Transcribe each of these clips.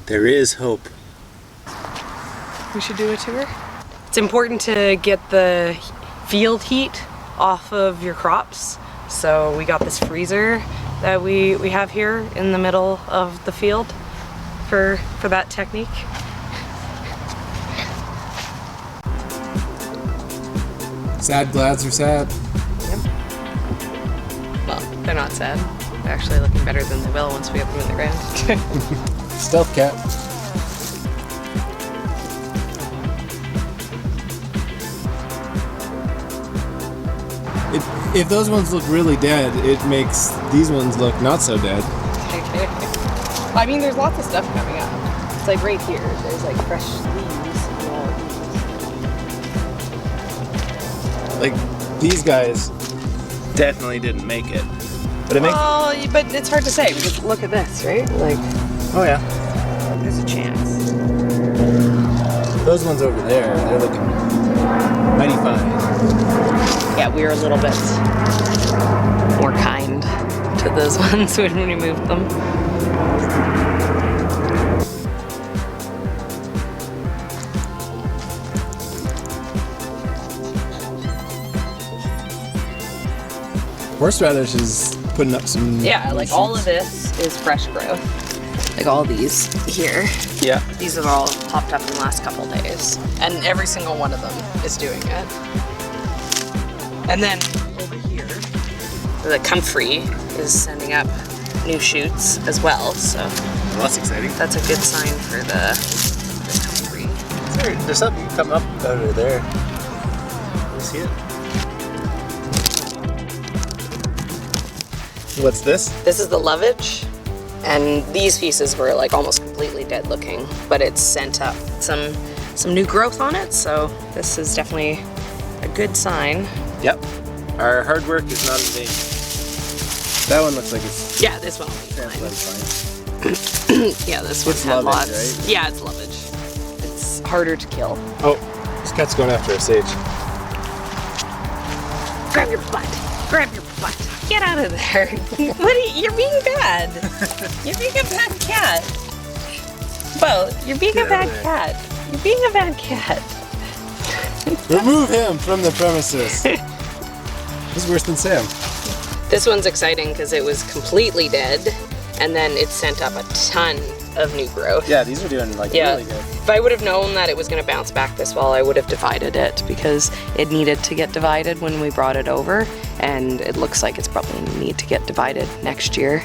There is hope. We should do a tour. It's important to get the field heat off of your crops. So we got this freezer that we have here in the middle of the field for that technique. Sad glads are sad. Yep. Well, they're not sad. They're actually looking better than they will once we have them in the ground. Stealth cat. If those ones look really dead, it makes these ones look not so dead. I mean, there's lots of stuff coming up. It's like right here. There's like fresh leaves and all. Like, these guys definitely didn't make it. But it makes... Well, but it's hard to say because look at this, right? Like, Oh yeah. there's a chance. Those ones over there, they're looking mighty fine. Yeah, we were a little bit more kind to those ones when we moved them. Horseradish is putting up some... Yeah, like all of this is fresh growth. Like all these here. Yeah. These have all popped up in the last couple days. And every single one of them is doing it. And then over here, the comfrey is sending up new shoots as well. So Well, that's exciting. that's a good sign for the comfrey. There's something coming up over there. You see it? What's this? This is the lovage. And these pieces were like almost completely dead looking, but it's sent up some new growth on it. So this is definitely a good sign. Yep. Our hard work is not in vain. That one looks like it's... Yeah, this one will be transplanted fine. fine. Yeah, this one It's had lovage, lots. right? Yeah, it's lovage. It's harder to kill. Oh, this cat's going after a sage. Grab your butt. Grab your butt. Get out of there. What are you, you're being bad. You're being a bad cat. Bo, you're being Get a bad out of there. cat. You're being a bad cat. Remove him from the premises. This is worse than Sam. This one's exciting because it was completely dead and then it sent up a ton of new growth. Yeah, these are doing like really good. If I would have known that it was going to bounce back this well, I would have divided it because it needed to get divided when we brought it over, and it looks like it's probably going to need to get divided next year.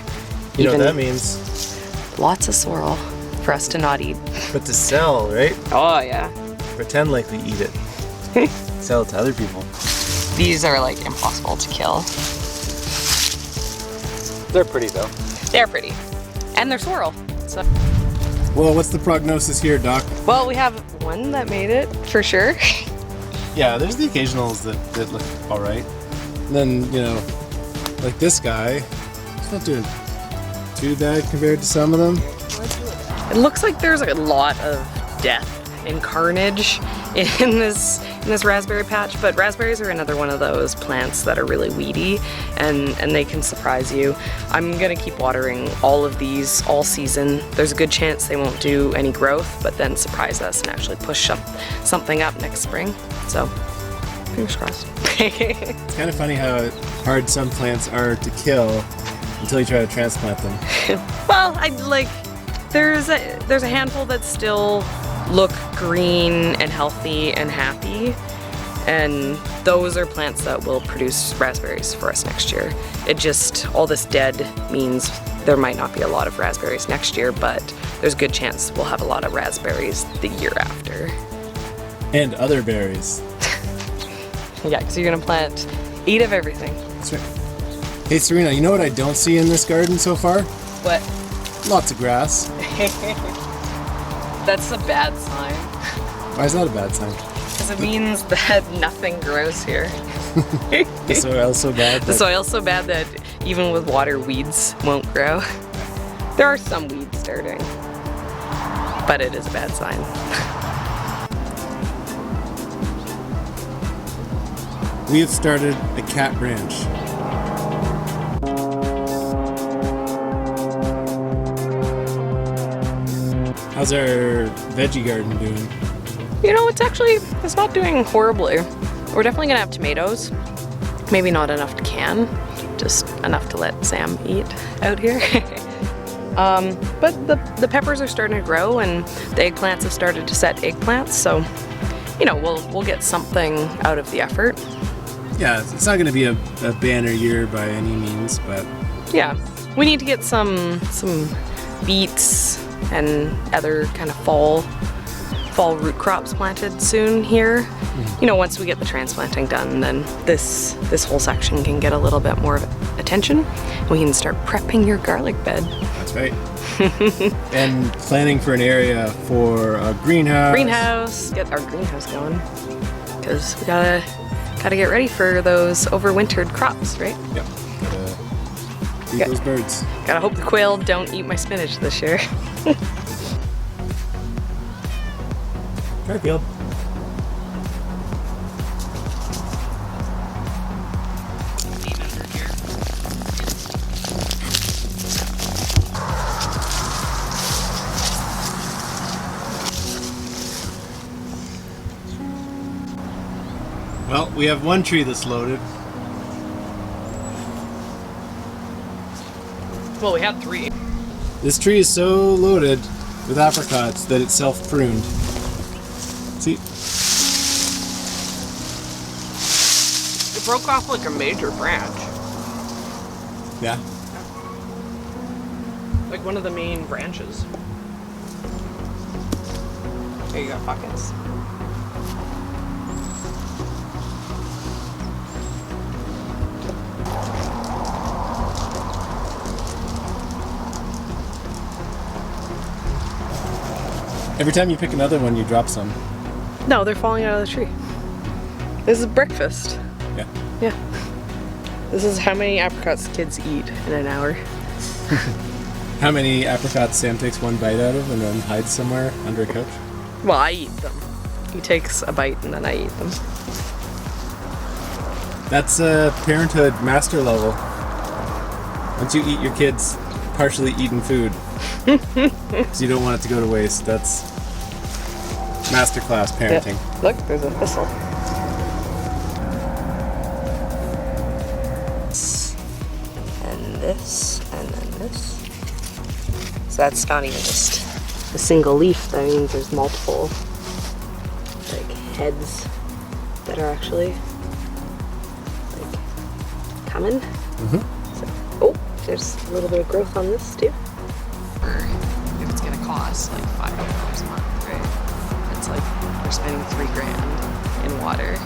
You know what Even that means? lots of sorrel for us to not eat. But to sell, right? Oh yeah. Pretend like we eat it. Sell it to other people. These are like impossible to kill. They're pretty though. They're pretty. And they're sorrel. So. Well, what's the prognosis here, Doc? Well, we have one that made it for sure. Yeah, there's the occasionals that look all right. And then, you know, like this guy, he's not doing too bad compared to some of them. It looks like there's a lot of death and carnage in this raspberry patch, but raspberries are another one of those plants that are really weedy and they can surprise you. I'm gonna keep watering all of these all season. There's a good chance they won't do any growth, but then surprise us and actually push up something up next spring. So, fingers crossed. It's kind of funny how hard some plants are to kill until you try to transplant them. Well, there's a handful that still look green and healthy and happy, and those are plants that will produce raspberries for us next year. It just, all this dead means there might not be a lot of raspberries next year, but there's a good chance we'll have a lot of raspberries the year after. And other berries. Yeah, because you're gonna plant 8 of everything. That's right. Hey Serena, you know what I don't see in this garden so far? What? Lots of grass. That's a bad sign. Why is that a bad sign? Because it means that nothing grows here. The soil's so bad. The soil's so bad that even with water, weeds won't grow. There are some weeds starting, but it is a bad sign. We have started a cat ranch. How's our veggie garden doing? You know, it's not doing horribly. We're definitely gonna have tomatoes. Maybe not enough to can, just enough to let Sam eat out here. But the peppers are starting to grow and the eggplants have started to set eggplants, so you know, we'll get something out of the effort. Yeah, it's not going to be a banner year by any means, but yeah, we need to get some beets and other kind of fall root crops planted soon here. You know, once we get the transplanting done, then this whole section can get a little bit more of attention. We can start prepping your garlic bed. That's right. And planning for an area for a greenhouse. Get our greenhouse going, because we gotta get ready for those overwintered crops, right? Yep. Gotta feed those birds. Gotta hope the quail don't eat my spinach this year. Garfield. Well, we have one tree that's loaded. Well, we had 3. This tree is so loaded with apricots that it's self-pruned. See? It broke off like a major branch. Yeah. Like one of the main branches. There you go, buckets. Every time you pick another one, you drop some. No, they're falling out of the tree. This is breakfast. Yeah. Yeah. This is how many apricots kids eat in an hour. How many apricots Sam takes one bite out of and then hides somewhere under a couch? Well, I eat them. He takes a bite and then I eat them. That's parenthood master level. Once you eat your kids partially eaten food, because you don't want it to go to waste. That's masterclass parenting. Yeah. Look, there's a thistle. And this, and then this. So that's not even just a single leaf. That means there's multiple, like, heads that are actually, like, coming. So, oh, there's a little bit of growth on this too. If it's gonna cost like $5 a month, right? It's like we're spending $3,000 in water.